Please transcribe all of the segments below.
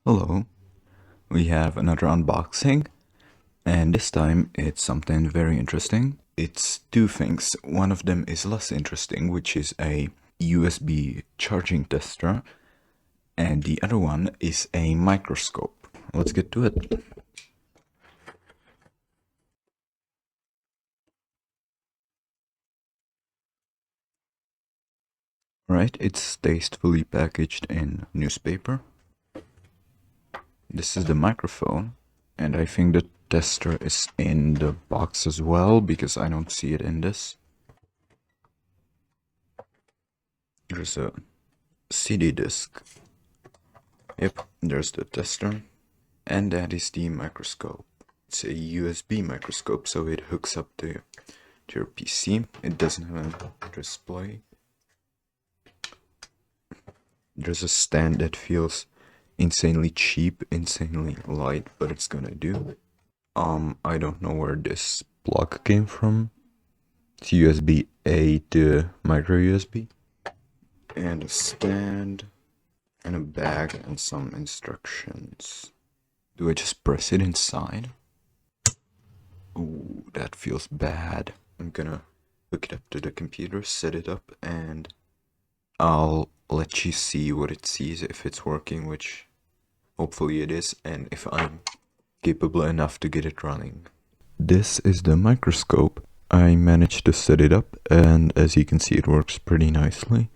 Hello, we have another unboxing, and this time it's something very interesting. It's two things. One of them is less interesting, which is a USB charging tester, and the other one is a microscope. Let's get to it. Alright, it's tastefully packaged in newspaper. This is the microphone, and I think the tester is in the box as well because I don't see it in this. There's a CD disc. Yep, there's the tester. And that is the microscope. It's a USB microscope, so it hooks up to your PC. It doesn't have a display. There's a stand that feels insanely cheap, insanely light, but it's gonna do. I don't know where this plug came from. It's USB-A to micro USB. And a stand, and a bag, and some instructions. Do I just press it inside? Ooh, that feels bad. I'm gonna hook it up to the computer, set it up, and I'll let you see what it sees, if it's working, which hopefully it is, and if I'm capable enough to get it running. This is the microscope. I managed to set it up, and as you can see, it works pretty nicely.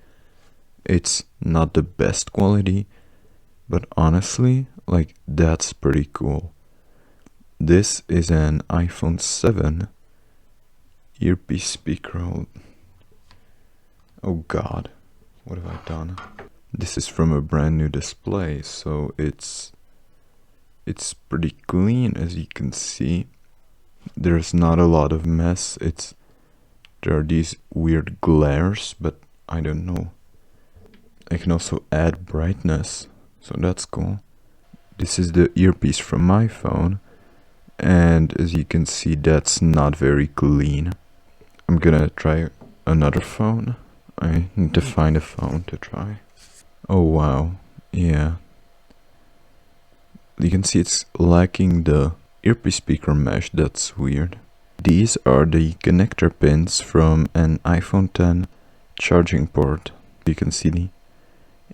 It's not the best quality, but honestly, like, that's pretty cool. This is an iPhone 7 earpiece speaker. Oh god, what have I done? This is from a brand new display, so it's pretty clean, as you can see. There's not a lot of mess. There are these weird glares, but I don't know. I can also add brightness, so that's cool. This is the earpiece from my phone, and as you can see, that's not very clean. I'm gonna try another phone. I need to find a phone to try. Oh wow, yeah. You can see it's lacking the earpiece speaker mesh, that's weird. These are the connector pins from an iPhone 10 charging port. You can see the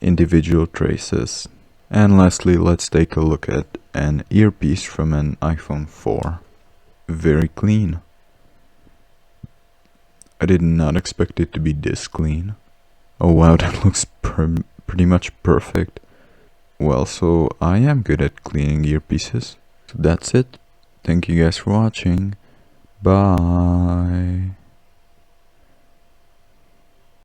individual traces. And lastly, let's take a look at an earpiece from an iPhone 4. Very clean. I did not expect it to be this clean. Oh wow, that looks pretty much perfect. Well, so I am good at cleaning earpieces. So that's it. Thank you guys for watching. Bye.